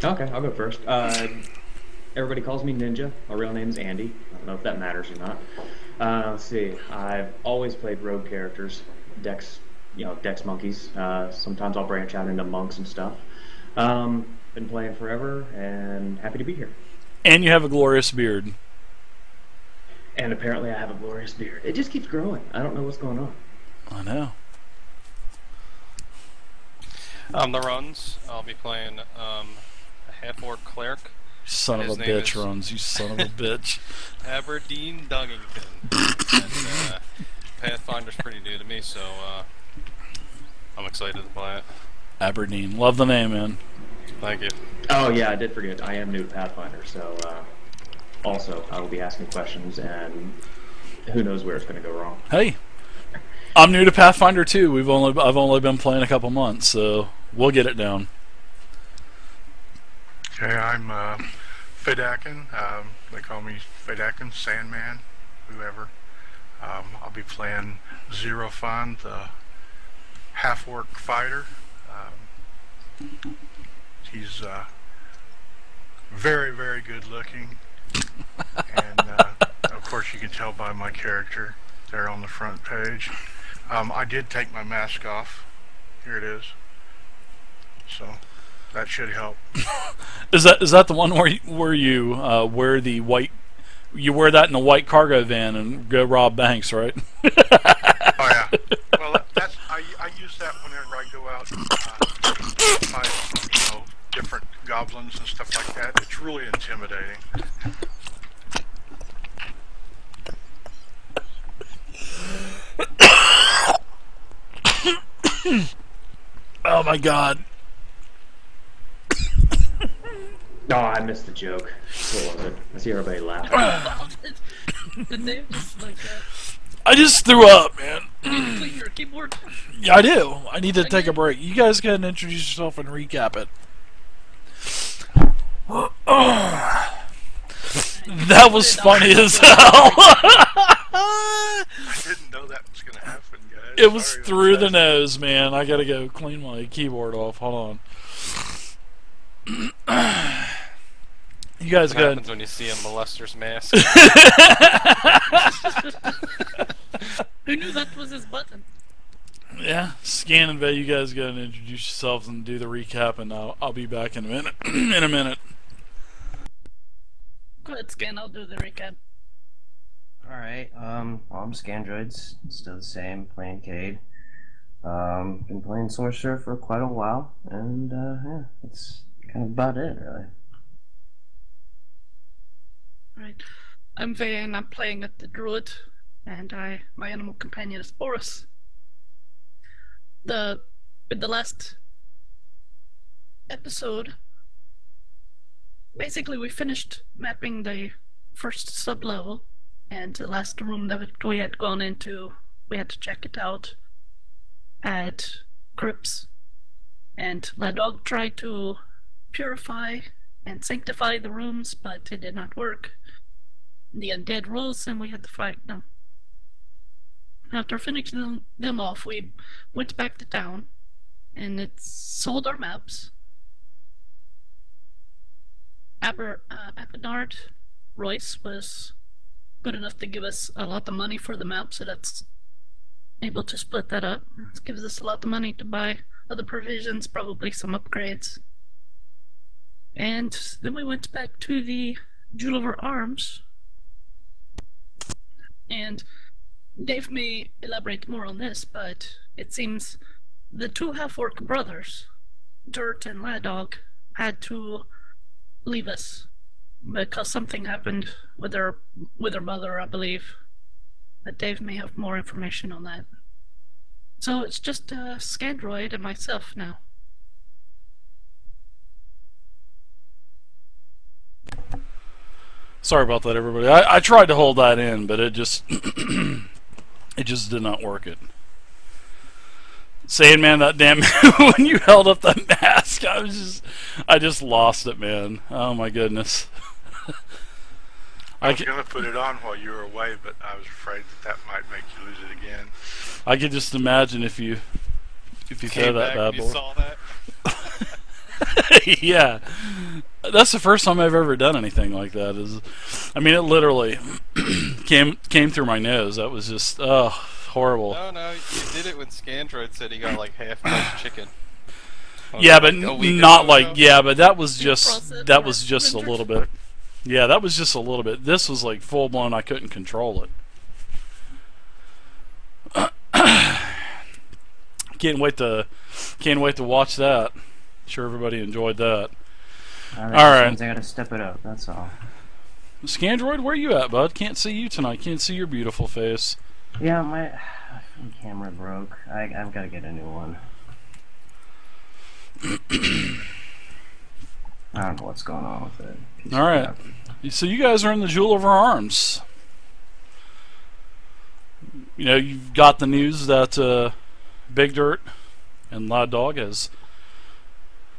Okay, I'll go first. Everybody calls me Ninja. My real name's Andy. I don't know if that matters or not. Let's see. I've always played rogue characters, Dex, Dex monkeys. Sometimes I'll branch out into monks and stuff. Been playing forever, and happy to be here. And you have a glorious beard. And apparently, I have a glorious beard. It just keeps growing. I don't know what's going on. I know. I'm ThaRunzz. I'll be playing a half-orc cleric. Son of a bitch, Runs. You son of a bitch. Aberdeen Dungington. And Pathfinder's pretty new to me, so I'm excited to play it. Aberdeen. Love the name, man. Thank you. Oh, yeah, I did forget. I am new to Pathfinder, so also I will be asking questions, and who knows where it's going to go wrong. Hey, I'm new to Pathfinder too. I've only been playing a couple months, so we'll get it down. Okay, I'm Feydakin. They call me Feydakin, Sandman, whoever. I'll be playing Zero Fun, the half-orc fighter. He's very, very good looking, and of course you can tell by my character there on the front page. I did take my mask off. Here it is. So that should help. Is that the one where you wear the white? You wear that in a white cargo van and go rob banks, right? Oh yeah. Well, I use that whenever I go out and fight, different goblins and stuff like that. It's really intimidating. Oh my god. Oh, I missed the joke. What was it? I see everybody laughing. The name just like that. I just threw up, man. Clean your keyboard. Yeah, I do. I need to take a break. You guys go ahead and introduce yourself and recap it. That was funny as hell. I didn't know that was going to happen, guys. It was Sorry through about the that. nose, man. I gotta go clean my keyboard off. Hold on. You guys What go happens when you see a molester's mask? Who knew that was his button? Yeah, Scan and Vhey, you guys go and introduce yourselves and do the recap, and I'll be back in a minute. In a minute. Go ahead, Scan. I'll do the recap. Alright, well, I'm Scandroids, still the same, playing Kade. Been playing Sorcerer for quite a while, and yeah, that's kind of about it, really. Right. I'm Vhey and I'm playing at the Druid, and my animal companion is Boris. With the last episode, basically we finished mapping the first sub-level, and the last room that we had gone into, we had to check it out at Crypts, and Ladog tried to purify and sanctify the rooms, but it did not work. The undead rose and we had to fight them. After finishing them off, we went back to town and it sold our maps. Abinard Royce was good enough to give us a lot of money for the map, so that's able to split that up. It gives us a lot of money to buy other provisions, probably some upgrades. And then we went back to the Jewel of Our Arms, and Dave may elaborate more on this, but it seems the two half-orc brothers, Dirt and Ladog, had to leave us because something happened with their mother, I believe. But Dave may have more information on that. So it's just Scandroid and myself now. Sorry about that, everybody. I tried to hold that in, but it just it just did not work. It. Sandman, that damn when you held up that mask, I just lost it, man. Oh my goodness. I was going to put it on while you were away, but I was afraid that might make you lose it again. I could just imagine if you throw that bad boy. You saw that? Yeah, that's the first time I've ever done anything like that. I mean, it literally came through my nose. That was just horrible. No, you did it when Scandroid said he got like half-cooked chicken. Yeah, but a week not ago like now. yeah, but that was just Process that or was just a rendered. little bit. Yeah, that was just a little bit. This was like full blown. I couldn't control it. Can't wait to watch that. Sure, everybody enjoyed that. All All right. right. Means I gotta step it up. That's all. Scandroid, where you at, bud? Can't see you tonight. Can't see your beautiful face. Yeah, my camera broke. I've got to get a new one. I don't know what's going on with it. Piece All of right. crap. So you guys are in the jewel of our arms. You know, you've got the news that BigDirt and Loud Dog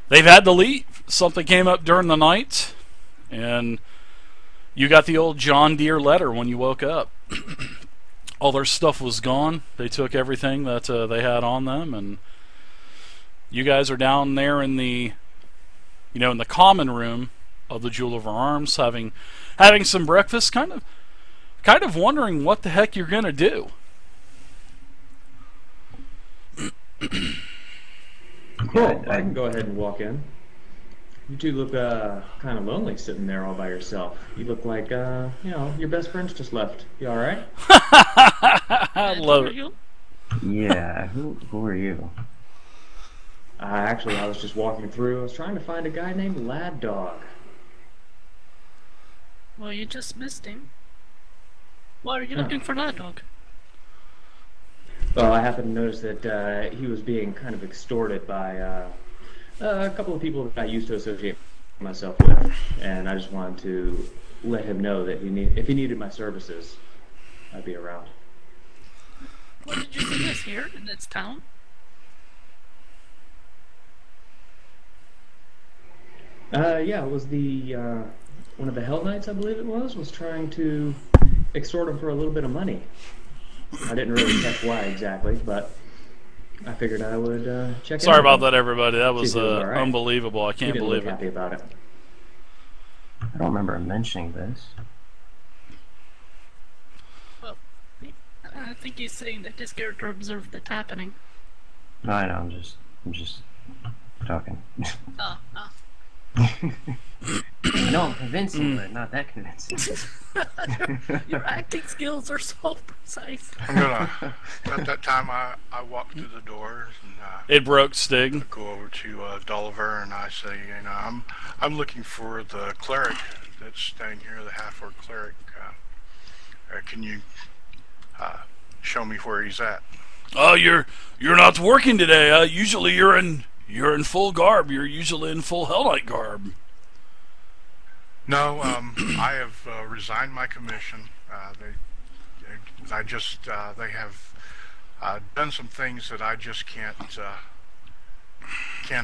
they've had to leave. Something came up during the night, and you got the old John Deere letter when you woke up. All their stuff was gone. They took everything that they had on them, and you guys are down there in the, in the common room of the Jewel of Our Arms, having some breakfast, kind of wondering what the heck you're gonna do. Cool. I can go ahead and walk in. You two look kind of lonely sitting there all by yourself. You look like your best friends just left. You all right? I love it. You? Yeah. Who are you? Actually, I was just walking through. I was trying to find a guy named Lad Dog. Well, you just missed him. Why are you looking for that dog? Well, I happened to notice that he was being kind of extorted by a couple of people that I used to associate myself with, and I just wanted to let him know that if he needed my services, I'd be around. What did you see this here in this town? Yeah, it was the one of the Hell Knights, I believe it was trying to extort him for a little bit of money. I didn't really catch why exactly, but I figured I would check in. Sorry with about him. that, everybody. That was See if it was all right. unbelievable. I He can't didn't believe look it. happy about it. I don't remember him mentioning this. Well, I think he's saying that his character observed it happening. No, I know. I'm just talking. I know I'm convincing, but not that convincing. Your acting skills are so precise. I'm gonna. At that time, I walk through the door and It broke, Stig. go over to Dolliver and I say, I'm looking for the cleric that's staying here, the half-orc cleric. Can you show me where he's at? Oh, you're not working today. Usually you're in full garb. You're usually in full Hell Knight garb. No, I have resigned my commission. They have done some things that I just can't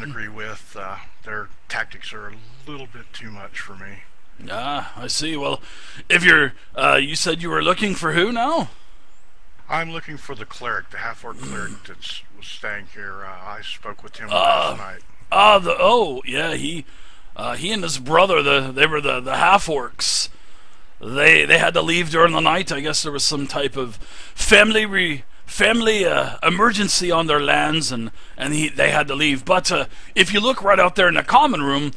agree with. Their tactics are a little bit too much for me. Ah, I see. Well, if you said you were looking for who now? I'm looking for the cleric, the half-orc cleric that was staying here. I spoke with him last night. He and his brother, they were the half orcs. They had to leave during the night. I guess there was some type of family emergency on their lands, and they had to leave. But if you look right out there in the common room,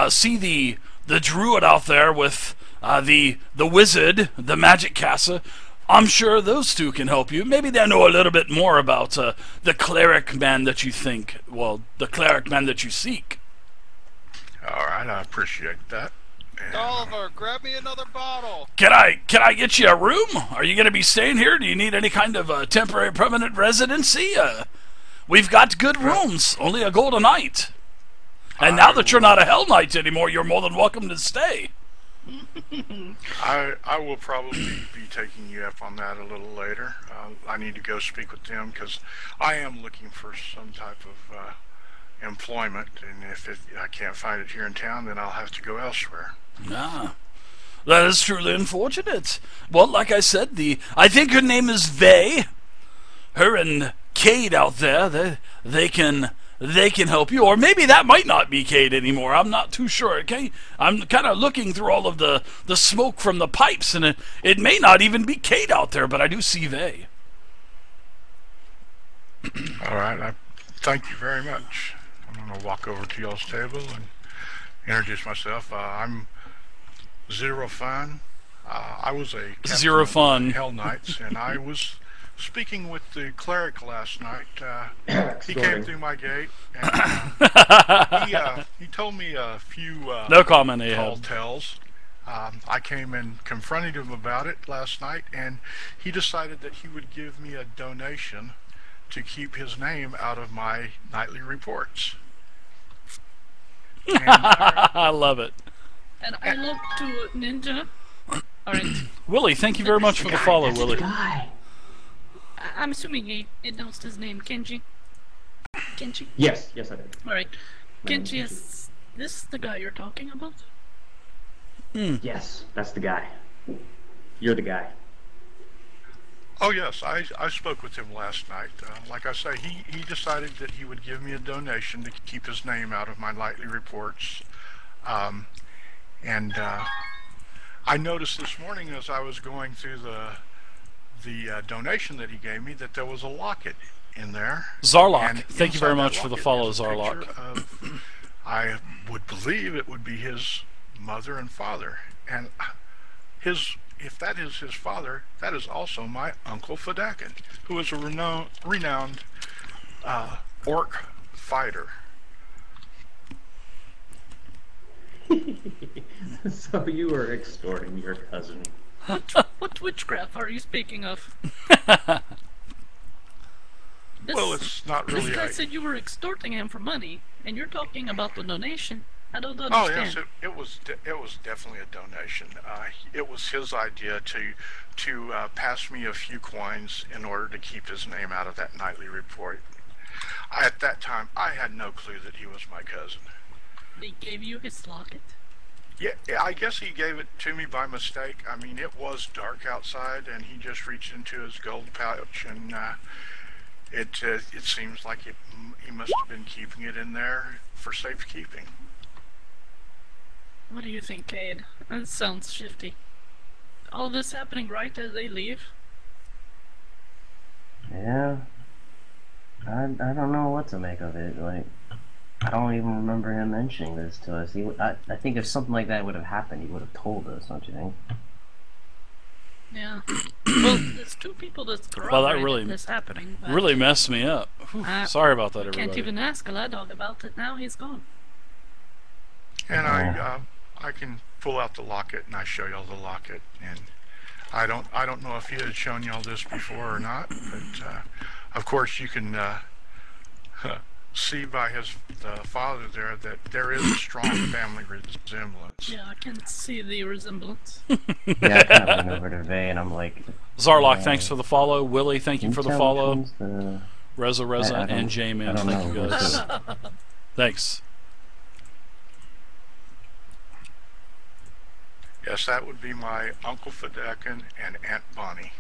see the druid out there with the wizard, the magic caster. I'm sure those two can help you. Maybe they know a little bit more about the cleric man that you think. Well, the cleric man that you seek. All right, I appreciate that. And, Oliver, grab me another bottle. Can I get you a room? Are you going to be staying here? Do you need any kind of temporary permanent residency? We've got good rooms, only a gold a night. And now that you're not a Hell Knight anymore, you're more than welcome to stay. I will probably be taking you up on that a little later. I need to go speak with them because I am looking for some type of employment, and if I can't find it here in town, then I'll have to go elsewhere. Ah, that is truly unfortunate. Well, like I said, I think her name is Vhey. Her and Kade out there, they can they can help you. Or maybe that might not be Kade anymore. I'm not too sure, okay? I'm kind of looking through all of the smoke from the pipes, and it may not even be Kade out there, but I do see Vhey. All right, I thank you very much. I'm going to walk over to y'all's table and introduce myself. I'm Zero Fun. I was a captain Zero of Fun. the Hell Knights, and I was speaking with the cleric last night. He came through my gate, and he told me a few No comment, tall Ahab. tales. I came and confronted him about it last night, and he decided that he would give me a donation to keep his name out of my nightly reports. And, I love it. And I look to Ninja. Alright. Willie, thank you very much for the follow, Willie. I'm assuming he announced his name, Kenji. Kenji? Yes, I did. Alright. Kenji, is this the guy you're talking about? Yes, that's the guy. You're the guy. oh yes, I spoke with him last night. Like I say, he decided that he would give me a donation to keep his name out of my nightly reports. And I noticed this morning as I was going through the donation that he gave me that there was a locket in there. Zarlock, And thank you very inside that much for the locket follow, is a Zarlock. picture of, I would believe it would be his mother and father. And if that is his father, that is also my Uncle Feydakin, who is a renowned orc fighter. So you were extorting your cousin. What witchcraft are you speaking of? Well, it's not This really. guy said you were extorting him for money, and you're talking about the donation. I don't Oh understand. yes, it was definitely a donation. It was his idea to pass me a few coins in order to keep his name out of that nightly report. At that time, I had no clue that he was my cousin. They gave you his locket? Yeah, I guess he gave it to me by mistake. I mean, it was dark outside, and he just reached into his gold pouch, and it seems like he must have been keeping it in there for safekeeping. What do you think, Kade? That sounds shifty. All this happening right as they leave? Yeah. I don't know what to make of it. Like, I don't even remember him mentioning this to us. I think if something like that would have happened, he would have told us, don't you think? Yeah. Well, there's two people that's corroborated really- this happening. But Really messed me up. Whew, sorry about that, everybody. can't even ask a lad dog about it now. He's gone. And I can pull out the locket and I show y'all the locket. And I don't know if he had shown y'all this before or not, but of course you can see by the father there that there is a strong family resemblance. Yeah, I can see the resemblance. Yeah, I kind of went over to Vhey and I'm like... Zarlock, thanks for the follow. Willie, thank you "Can for the tell follow. which one's the-" Reza, I don't- and J-Man, I don't thank know you what guys. this- Thanks. Yes, that would be my Uncle Feydakin and Aunt Bonnie.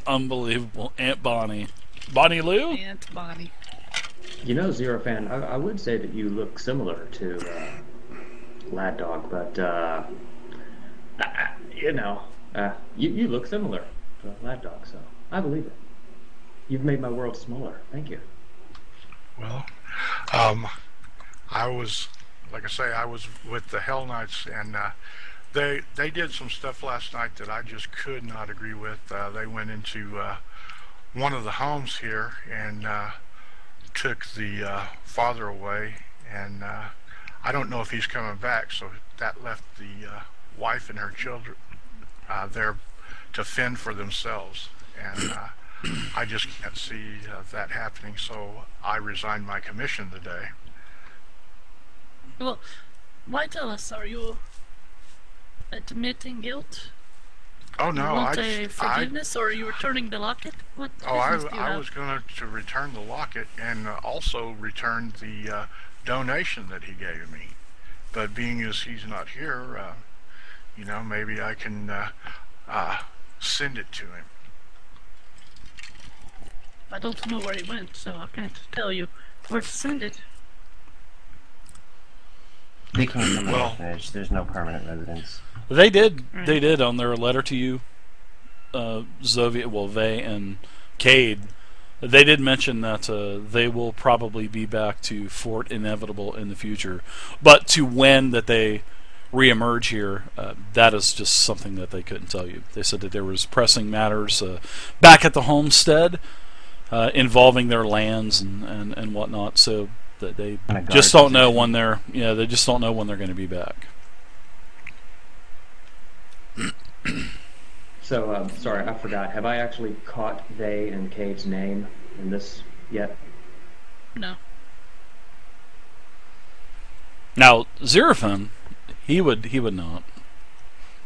Unbelievable. Aunt Bonnie. Bonnie Lou? Aunt Bonnie. You know, Zero Fan, I would say that you look similar to Lad Dog, but you look similar to Lad Dog, so I believe it. You've made my world smaller. Thank you. Well, I was, like I say, I was with the Hell Knights, and they did some stuff last night that I just could not agree with. They went into one of the homes here and took the father away, and I don't know if he's coming back, so that left the wife and her children there to fend for themselves, and I just can't see that happening, so I resigned my commission today. Well, why tell us? Are you admitting guilt? Oh You no, want I a forgiveness, or are you returning the locket? What business do you I have? was going to return the locket and also return the donation that he gave me. But being as he's not here, maybe I can send it to him. I don't know where he went, so I can't tell you where to send it. They came from the orphanage. There's no permanent residence. They did. Right. They did on their letter to you, Vhey and Kade. They did mention that they will probably be back to Fort Inevitable in the future, but to when that they reemerge here, that is just something that they couldn't tell you. They said that there was pressing matters back at the homestead involving their lands and whatnot, so that they just don't know when they're they just don't know when they're going to be back. So, sorry, I forgot. Have I actually caught Vhey and Kade's name in this yet? No. Now, Xerophon, he would not,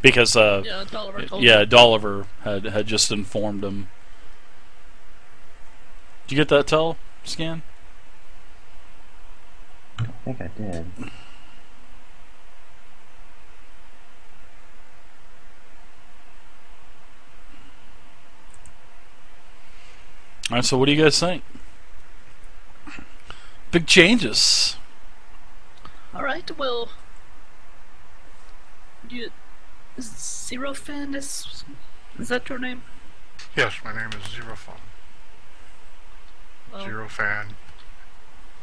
because Yeah, Dolliver told me. Dolliver had just informed him. Did you get that tell scan? I think I did. Alright, so what do you guys think? Big changes. Alright, well... Xerophon is that your name? Yes, my name is Xerophon. Well, Xerophon.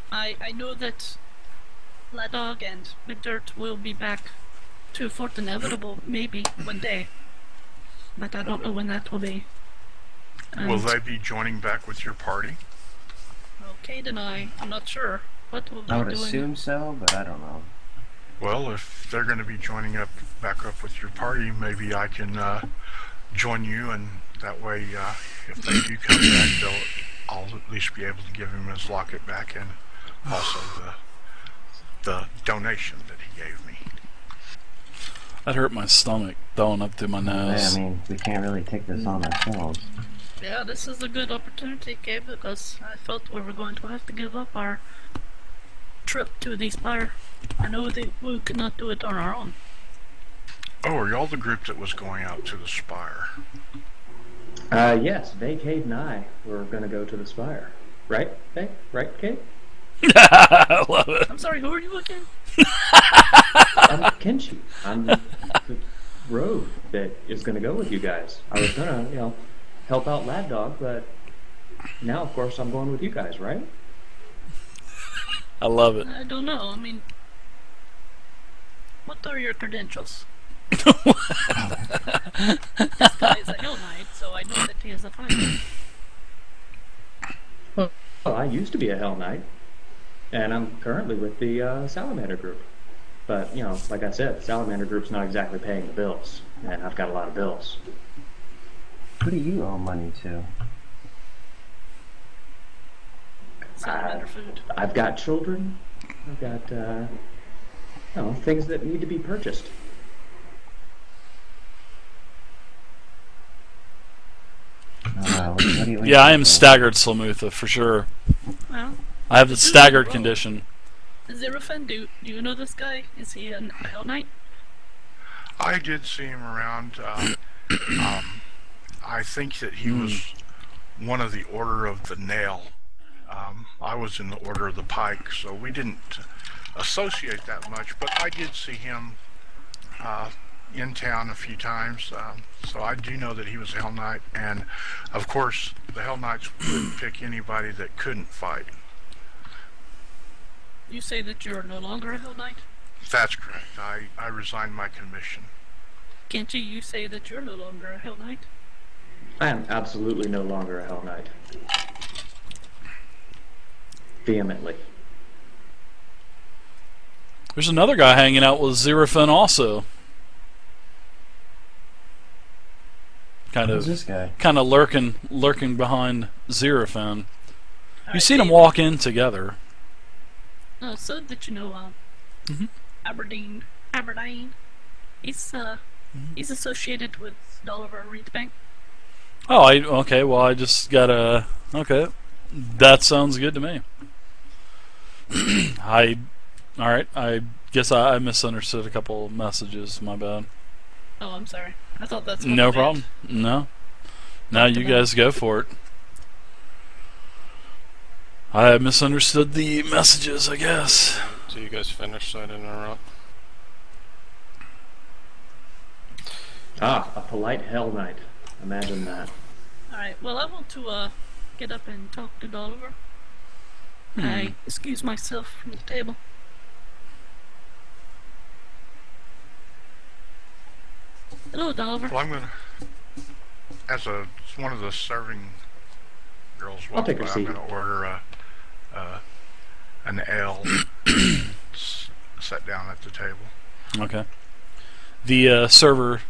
I know that Ladog and BigDirt will be back to Fort Inevitable maybe one day. But I don't know when that will be. Will they be joining back with your party? Kade and I'm not sure. What will I be would doing? assume so, but I don't know. Well, if they're going to be joining back up with your party, maybe I can join you, and that way, if they do come back, I'll at least be able to give him his locket back and also the donation that he gave me. That hurt my stomach, going up through my nose. Yeah, I mean, we can't really take this on ourselves. Yeah, this is a good opportunity, Kade, because I felt we were going to have to give up our trip to the Spire. I know that we could not do it on our own. Oh, are y'all the group that was going out to the Spire? Yes, Vhey, Kade, and I were going to go to the Spire. Right, Vhey? Right, Kade? I love it. I'm sorry, who are you again? I'm Kenshi. I'm the rogue that is going to go with you guys. I was going to, help out Lad Dog, but now, of course, I'm going with you guys, right? I love it. I don't know, I mean... What are your credentials? This guy is a Hell Knight, so I know that he is a fighter. Well, I used to be a Hell Knight, and I'm currently with the Salamander group. But, like I said, the Salamander group's not exactly paying the bills, and I've got a lot of bills. Who do you owe money to? Salamander food. I've got children. I've got, things that need to be purchased. What do you Yeah, I am staggered, Slamutha, for sure. Well, I have the staggered condition. Xerophon, do you know this guy? Is he a Hell Knight? I did see him around. I think that he was one of the Order of the Nail. I was in the Order of the Pike, so we didn't associate that much, but I did see him in town a few times, so I do know that he was a Hell Knight, and of course the Hell Knights would pick anybody that couldn't fight. You say that you're no longer a Hell Knight? That's correct. I resigned my commission. Kenshi, you say that you're no longer a Hell Knight? I am absolutely no longer a Hell Knight. Vehemently. There's another guy hanging out with Xerophon also. Who's this guy? Kind of lurking behind Xerophon. You've seen them walk in together. So that you know, Aberdeen, he's associated with Dolliver Reedbank. Oh, okay. Well, I just gotta. Okay, that sounds good to me. All right. I guess I misunderstood a couple messages. My bad. Oh, I'm sorry. I thought that's what No it meant. problem. No. Now you guys go for it. I misunderstood the messages, I guess. So you guys finished, so I didn't interrupt. Ah, a polite Hell Knight. Imagine that. Alright, well, I want to get up and talk to Dolliver. I excuse myself from the table. Hello, Dolliver. Well, I'm gonna, as one of the serving girls, I'll take a I'm seat. gonna order an ale, set down at the table. Okay. The server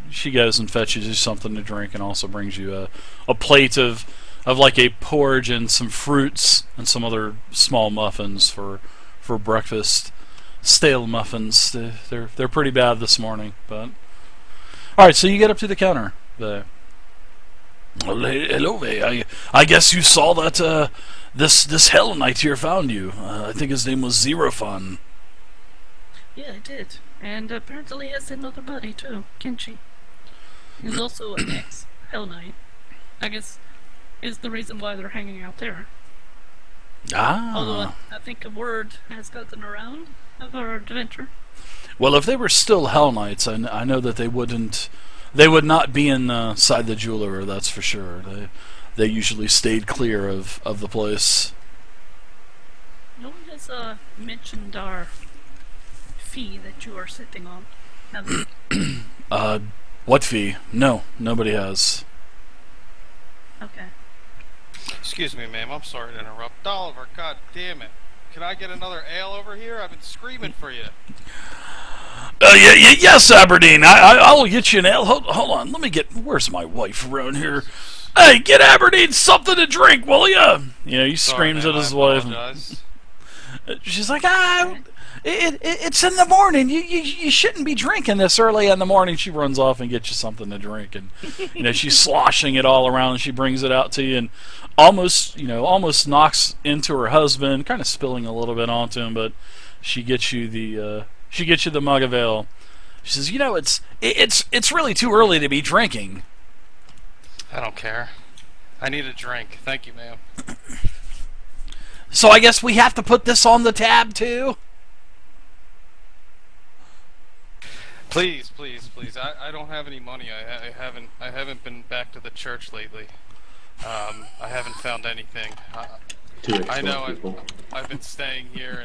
she goes and fetches you something to drink and also brings you a plate of like a porridge and some fruits and some other small muffins for breakfast. Stale muffins. They're pretty bad this morning, but all right. So you get up to the counter. Well, hello, Vhey. I guess you saw that this Hell Knight here found you. I think his name was Zerofun. Yeah, I did. And apparently he has another buddy too, Kenshi. He's also an ex-Hell Knight. I guess is the reason why they're hanging out there. Although I think a word has gotten around of our adventure. Well, if they were still Hell Knights, I know that they would not be inside the jeweler, that's for sure. They usually stayed clear of the place. No one has mentioned our fee that you are sitting on, have they? What fee? No, nobody has. Okay. Excuse me, ma'am. I'm sorry to interrupt. Dolliver, god damn it. Can I get another ale over here? I've been screaming for you. Yes, Aberdeen. I'll get you an ale. Hold on. Let me get. Where's my wife around here? Hey, get Aberdeen something to drink, will ya? You know, he screams at his wife. She's like, it's in the morning. You shouldn't be drinking this early in the morning. She runs off and gets you something to drink, and you know she's sloshing it all around. And she brings it out to you, and almost knocks into her husband, kind of spilling a little bit onto him. But she gets you the mug of ale. She says, it's really too early to be drinking. I don't care. I need a drink. Thank you, ma'am. So I guess we have to put this on the tab too. Please. I don't have any money. I haven't been back to the church lately. I haven't found anything. I know I've been staying here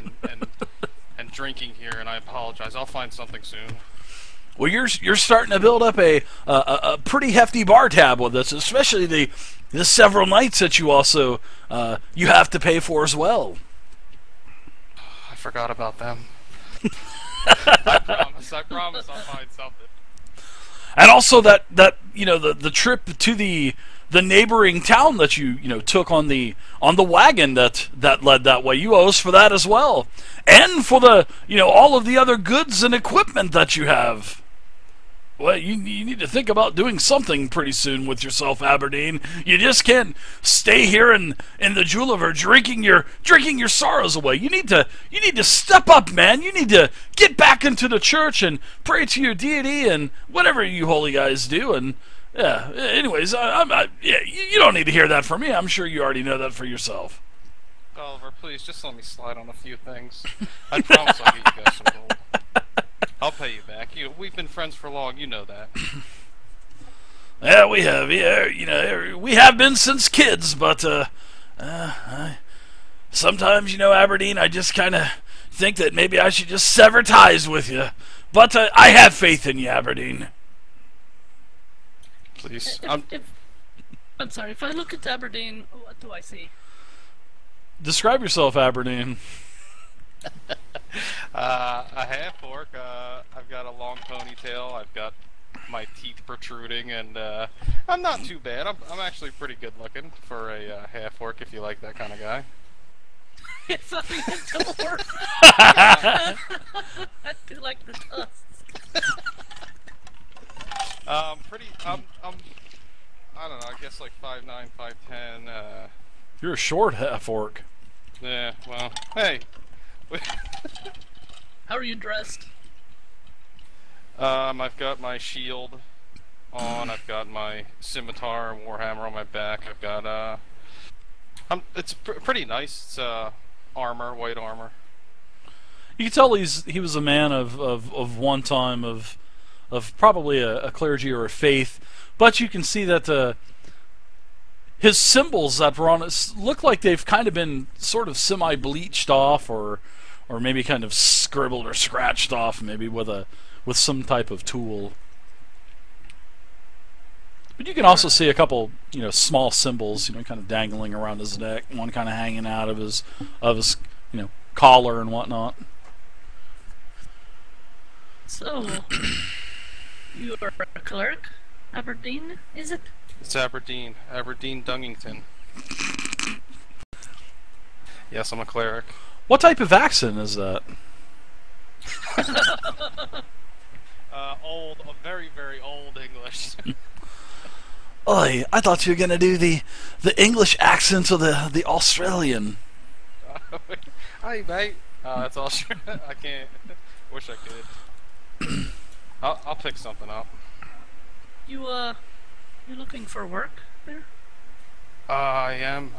and drinking here, and I apologize. I'll find something soon. Well, you're starting to build up a pretty hefty bar tab with us, especially the several nights that you also you have to pay for as well. I forgot about them. I promise I'll find something. And also that the trip to the neighboring town that you took on the wagon that led that way. You owe us for that as well, and for the all of the other goods and equipment that you have. Well, you need to think about doing something pretty soon with yourself, Aberdeen. You just can't stay here in the jeweler drinking your sorrows away. You need to step up, man. You need to get back into the church and pray to your deity and whatever you holy guys do. And yeah, anyways, you don't need to hear that from me. I'm sure you already know that for yourself. Oliver, please just let me slide on a few things. I promise I'll get you guys some gold. I'll pay you back. We've been friends for long. You know that. Yeah, we have. Yeah, we have been since kids. But sometimes, Aberdeen, I just kind of think that maybe I should just sever ties with you. But I have faith in you, Aberdeen. Please. I'm sorry. If I look at Aberdeen, what do I see? Describe yourself, Aberdeen. A half orc. I've got a long ponytail. I've got my teeth protruding, and I'm not too bad. I'm actually pretty good looking for a half orc, if you like that kind of guy. It's not even to work. I do like the tusks. I don't know. I guess like 5'9", 5'10". You're a short half orc. Yeah. Well, hey. How are you dressed? I've got my shield on. I've got my scimitar and warhammer on my back. I've got It's pretty nice. It's armor, white armor. You can tell he was a man of one time of probably a clergy or a faith, but you can see that his symbols that were on it look like they've kind of been sort of semi-bleached off, or maybe kind of scribbled or scratched off, maybe with some type of tool. But you can also see a couple, small symbols, kind of dangling around his neck, one kind of hanging out of his collar and whatnot. So, you are a cleric, Aberdeen, is it? It's Aberdeen Dungington. Yes, I'm a cleric. What type of accent is that? Old, a very, very old English. Oi, I thought you were gonna do the English accent of the Australian. Hi, mate. That's all. I can't. Wish I could. I'll pick something up. You looking for work there? I am.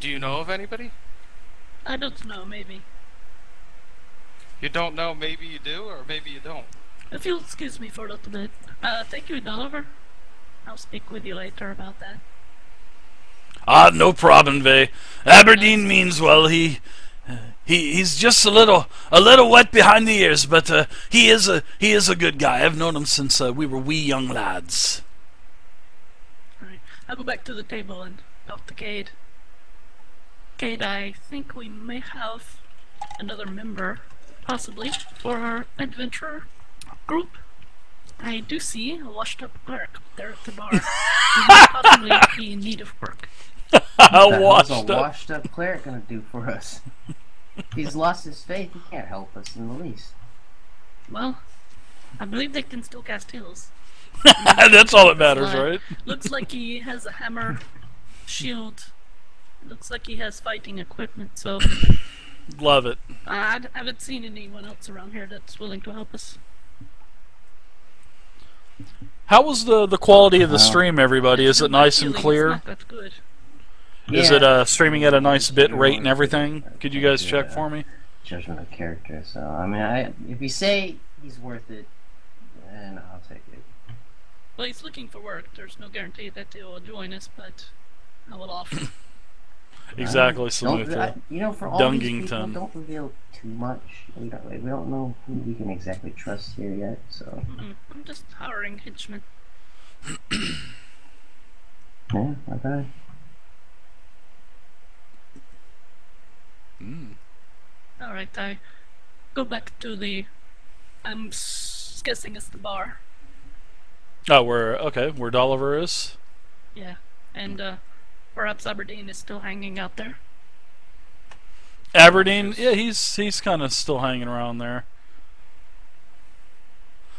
Do you know of anybody? I don't know. Maybe. You don't know? Maybe you do, or maybe you don't. If you'll excuse me for a little bit. Thank you, Oliver. I'll speak with you later about that. No problem, Vhey. Aberdeen means well. He's just a little wet behind the ears, but he is a good guy. I've known him since we were wee young lads. Alright, I'll go back to the table and talk to Kade. Kade, I think we may have another member, possibly, for our adventurer group. I do see a washed-up cleric there at the bar. He might possibly be in need of work. What's a washed-up cleric gonna do for us? He's lost his faith. He can't help us in the least. Well, I believe they can still cast heals. That's all that matters, right? Looks like he has a hammer, shield. Looks like he has fighting equipment. So, love it. I haven't seen anyone else around here that's willing to help us. How was the quality of the stream, everybody? Is it nice and clear? It's not that good. Is it streaming at a nice bit rate and everything? Could you guys check for me? Judgment of character. So I mean, if you say he's worth it, then I'll take it. Well, he's looking for work. There's no guarantee that he will join us, but I will offer. Exactly, Salutha. For all these people, don't reveal too much. We don't know who we can exactly trust here yet. So I'm just hiring henchmen. Yeah. Okay. Alright, I go back to the... I'm guessing it's the bar. Oh, where Dolliver is? Yeah, and perhaps Aberdeen is still hanging out there. Aberdeen? Yeah, he's kind of still hanging around there.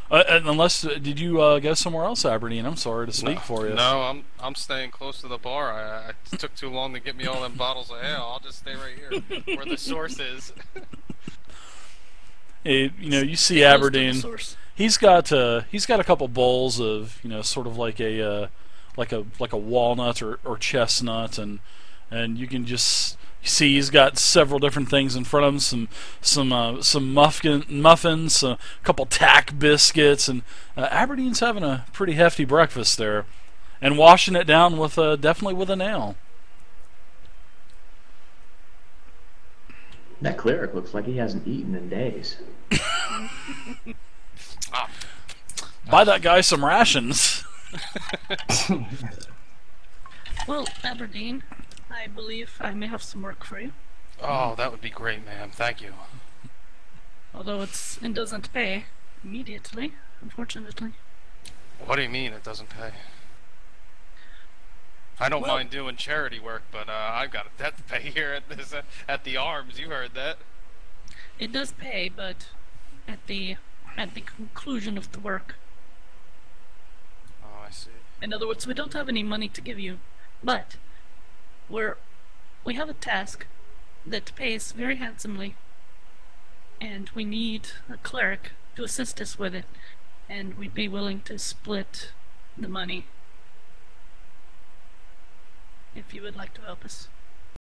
Unless, did you go somewhere else, Aberdeen? I'm sorry to speak for you. No, I'm staying close to the bar. It took too long to get me all them bottles of ale. I'll just stay right here, where the source is. Hey, you see Aberdeen. He's got a couple bowls of sort of like a walnut or chestnut, and you can just see he's got several different things in front of him. Some muffins, a couple tack biscuits, and Aberdeen's having a pretty hefty breakfast there, and washing it down with definitely with a nail. That cleric looks like he hasn't eaten in days. Buy that guy some rations. Well, Aberdeen, I believe I may have some work for you. Oh, that would be great, ma'am. Thank you. Although it doesn't pay immediately, unfortunately. What do you mean it doesn't pay? I don't mind doing charity work, but I've got a debt to pay here at the Arms. You heard that? It does pay, but at the conclusion of the work. Oh, I see. In other words, we don't have any money to give you, but we have a task that pays very handsomely, and we need a cleric to assist us with it, and we'd be willing to split the money. if you would like to help us.